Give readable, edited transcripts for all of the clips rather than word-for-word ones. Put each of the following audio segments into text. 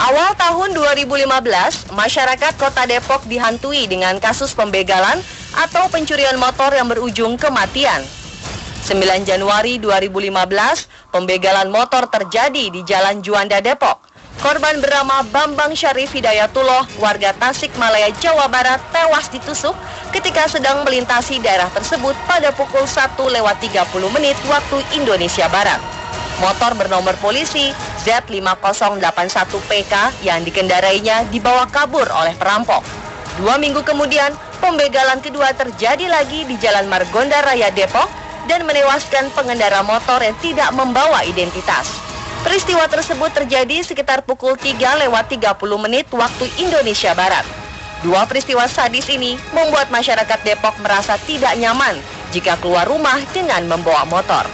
Awal tahun 2015, masyarakat Kota Depok dihantui dengan kasus pembegalan atau pencurian motor yang berujung kematian. 9 Januari 2015, pembegalan motor terjadi di Jalan Juanda, Depok. Korban bernama Bambang Syarif Hidayatullah, warga Tasikmalaya, Jawa Barat, tewas ditusuk ketika sedang melintasi daerah tersebut pada pukul 1:30 waktu Indonesia Barat. Motor bernomor polisi Z5081PK yang dikendarainya dibawa kabur oleh perampok. 2 minggu kemudian, pembegalan kedua terjadi lagi di Jalan Margonda Raya, Depok dan menewaskan pengendara motor yang tidak membawa identitas. Peristiwa tersebut terjadi sekitar pukul 3:30 waktu Indonesia Barat. 2 peristiwa sadis ini membuat masyarakat Depok merasa tidak nyaman jika keluar rumah dengan membawa motor.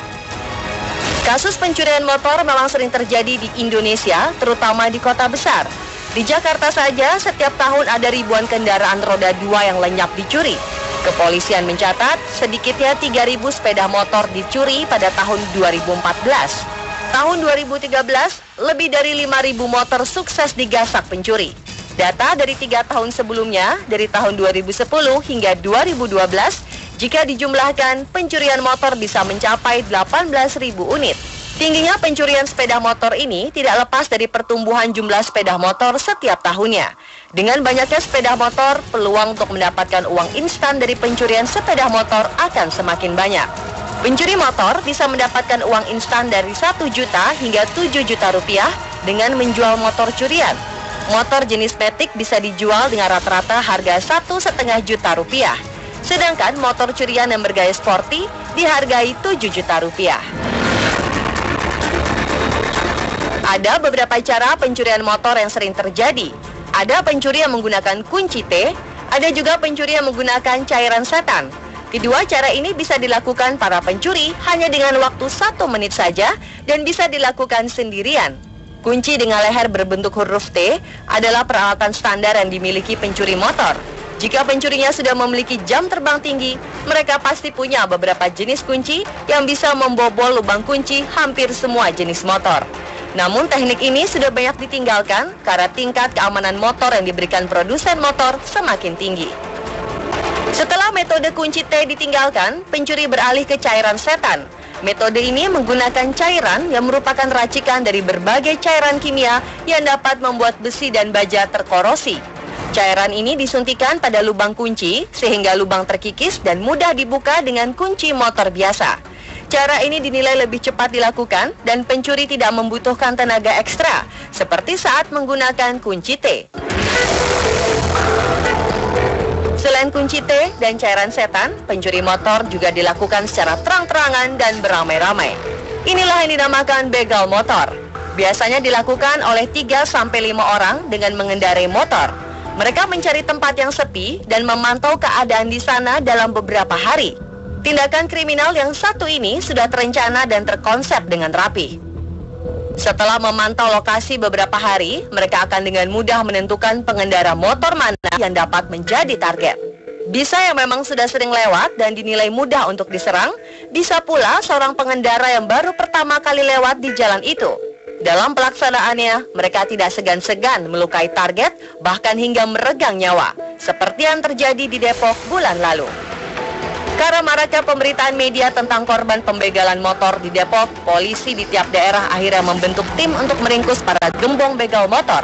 Kasus pencurian motor memang sering terjadi di Indonesia, terutama di kota besar. Di Jakarta saja, setiap tahun ada ribuan kendaraan roda 2 yang lenyap dicuri. Kepolisian mencatat sedikitnya 3.000 sepeda motor dicuri pada tahun 2014. Tahun 2013, lebih dari 5.000 motor sukses digasak pencuri. Data dari 3 tahun sebelumnya, dari tahun 2010 hingga 2012, jika dijumlahkan, pencurian motor bisa mencapai 18.000 unit. Tingginya pencurian sepeda motor ini tidak lepas dari pertumbuhan jumlah sepeda motor setiap tahunnya. Dengan banyaknya sepeda motor, peluang untuk mendapatkan uang instan dari pencurian sepeda motor akan semakin banyak. Pencuri motor bisa mendapatkan uang instan dari 1 juta hingga 7 juta rupiah dengan menjual motor curian. Motor jenis matic bisa dijual dengan rata-rata harga 1,5 juta rupiah. Sedangkan motor curian yang bergaya sporty dihargai 7 juta rupiah. Ada beberapa cara pencurian motor yang sering terjadi. Ada pencuri yang menggunakan kunci T, ada juga pencuri yang menggunakan cairan setan. Kedua cara ini bisa dilakukan para pencuri hanya dengan waktu 1 menit saja dan bisa dilakukan sendirian. Kunci dengan leher berbentuk huruf T adalah peralatan standar yang dimiliki pencuri motor. Jika pencurinya sudah memiliki jam terbang tinggi, mereka pasti punya beberapa jenis kunci yang bisa membobol lubang kunci hampir semua jenis motor. Namun teknik ini sudah banyak ditinggalkan karena tingkat keamanan motor yang diberikan produsen motor semakin tinggi. Setelah metode kunci T ditinggalkan, pencuri beralih ke cairan setan. Metode ini menggunakan cairan yang merupakan racikan dari berbagai cairan kimia yang dapat membuat besi dan baja terkorosi. Cairan ini disuntikan pada lubang kunci sehingga lubang terkikis dan mudah dibuka dengan kunci motor biasa. Cara ini dinilai lebih cepat dilakukan dan pencuri tidak membutuhkan tenaga ekstra seperti saat menggunakan kunci T. Selain kunci T dan cairan setan, pencuri motor juga dilakukan secara terang-terangan dan beramai-ramai. Inilah yang dinamakan begal motor. Biasanya dilakukan oleh 3-5 orang dengan mengendarai motor. Mereka mencari tempat yang sepi dan memantau keadaan di sana dalam beberapa hari. Tindakan kriminal yang satu ini sudah terencana dan terkonsep dengan rapi. Setelah memantau lokasi beberapa hari, mereka akan dengan mudah menentukan pengendara motor mana yang dapat menjadi target. Bisa yang memang sudah sering lewat dan dinilai mudah untuk diserang, bisa pula seorang pengendara yang baru pertama kali lewat di jalan itu. Dalam pelaksanaannya, mereka tidak segan-segan melukai target, bahkan hingga meregang nyawa, seperti yang terjadi di Depok bulan lalu. Karena maraknya pemberitaan media tentang korban pembegalan motor di Depok, polisi di tiap daerah akhirnya membentuk tim untuk meringkus para gembong begal motor.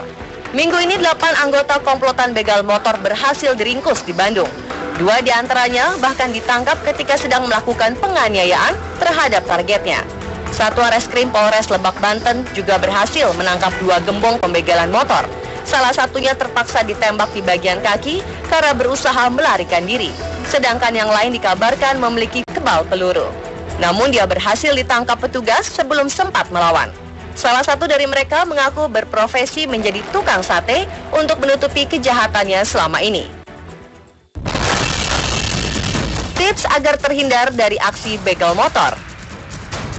Minggu ini 8 anggota komplotan begal motor berhasil diringkus di Bandung. 2 diantaranya bahkan ditangkap ketika sedang melakukan penganiayaan terhadap targetnya. Satuan Reskrim Polres Lebak, Banten juga berhasil menangkap 2 gembong pembegalan motor. Salah satunya terpaksa ditembak di bagian kaki karena berusaha melarikan diri. Sedangkan yang lain dikabarkan memiliki kebal peluru. Namun dia berhasil ditangkap petugas sebelum sempat melawan. Salah satu dari mereka mengaku berprofesi menjadi tukang sate untuk menutupi kejahatannya selama ini. Tips agar terhindar dari aksi begal motor.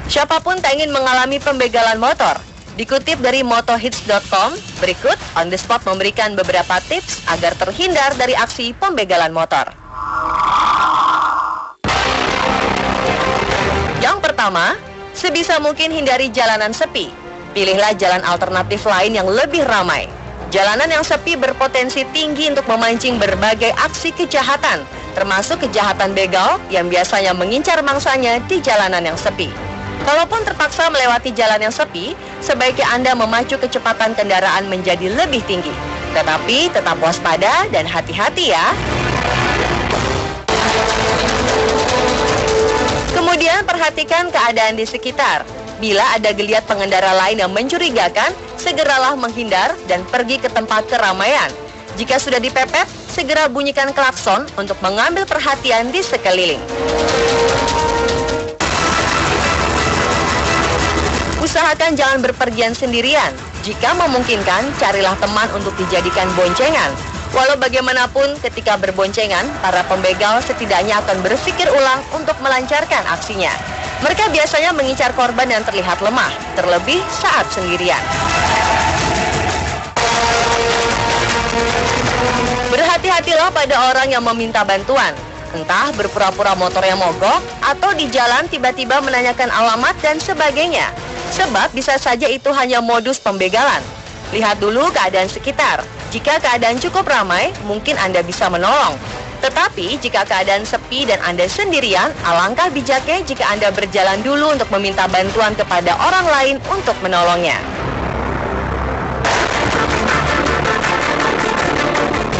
Siapapun tak ingin mengalami pembegalan motor. Dikutip dari motohits.com, berikut On The Spot memberikan beberapa tips agar terhindar dari aksi pembegalan motor. Yang pertama, sebisa mungkin hindari jalanan sepi. Pilihlah jalan alternatif lain yang lebih ramai. Jalanan yang sepi berpotensi tinggi untuk memancing berbagai aksi kejahatan, termasuk kejahatan begal yang biasanya mengincar mangsanya di jalanan yang sepi. Kalaupun terpaksa melewati jalan yang sepi, sebaiknya Anda memacu kecepatan kendaraan menjadi lebih tinggi. Tetapi tetap waspada dan hati-hati ya. Kemudian perhatikan keadaan di sekitar. Bila ada geliat pengendara lain yang mencurigakan, segeralah menghindar dan pergi ke tempat keramaian. Jika sudah dipepet, segera bunyikan klakson untuk mengambil perhatian di sekeliling. Usahakan jangan berpergian sendirian. Jika memungkinkan, carilah teman untuk dijadikan boncengan. Walau bagaimanapun, ketika berboncengan, para pembegal setidaknya akan berpikir ulang untuk melancarkan aksinya. Mereka biasanya mengincar korban yang terlihat lemah, terlebih saat sendirian. Berhati-hatilah pada orang yang meminta bantuan. Entah berpura-pura motornya mogok, atau di jalan tiba-tiba menanyakan alamat dan sebagainya. Sebab bisa saja itu hanya modus pembegalan. Lihat dulu keadaan sekitar. Jika keadaan cukup ramai, mungkin Anda bisa menolong. Tetapi jika keadaan sepi dan Anda sendirian, alangkah bijaknya jika Anda berjalan dulu untuk meminta bantuan kepada orang lain untuk menolongnya.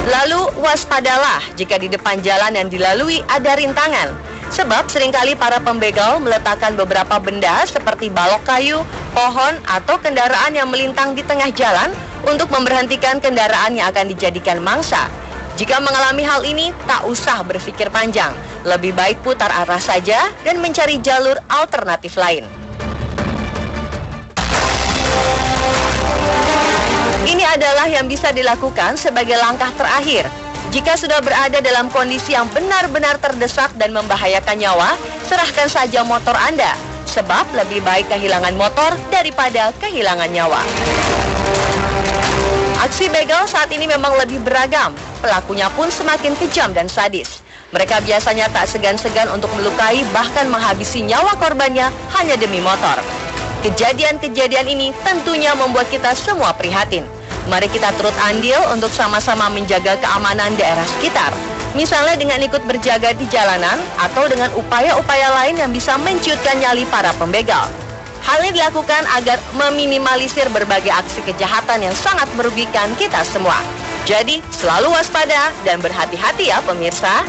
Lalu waspadalah jika di depan jalan yang dilalui ada rintangan. Sebab seringkali para pembegal meletakkan beberapa benda seperti balok kayu, pohon, atau kendaraan yang melintang di tengah jalan untuk memberhentikan kendaraan yang akan dijadikan mangsa. Jika mengalami hal ini, tak usah berpikir panjang. Lebih baik putar arah saja dan mencari jalur alternatif lain. Ini adalah yang bisa dilakukan sebagai langkah terakhir. Jika sudah berada dalam kondisi yang benar-benar terdesak dan membahayakan nyawa, serahkan saja motor Anda. Sebab lebih baik kehilangan motor daripada kehilangan nyawa. Aksi begal saat ini memang lebih beragam. Pelakunya pun semakin kejam dan sadis. Mereka biasanya tak segan-segan untuk melukai bahkan menghabisi nyawa korbannya hanya demi motor. Kejadian-kejadian ini tentunya membuat kita semua prihatin. Mari kita turut andil untuk sama-sama menjaga keamanan daerah sekitar. Misalnya dengan ikut berjaga di jalanan atau dengan upaya-upaya lain yang bisa menciutkan nyali para pembegal. Hal ini dilakukan agar meminimalisir berbagai aksi kejahatan yang sangat merugikan kita semua. Jadi, selalu waspada dan berhati-hati ya pemirsa.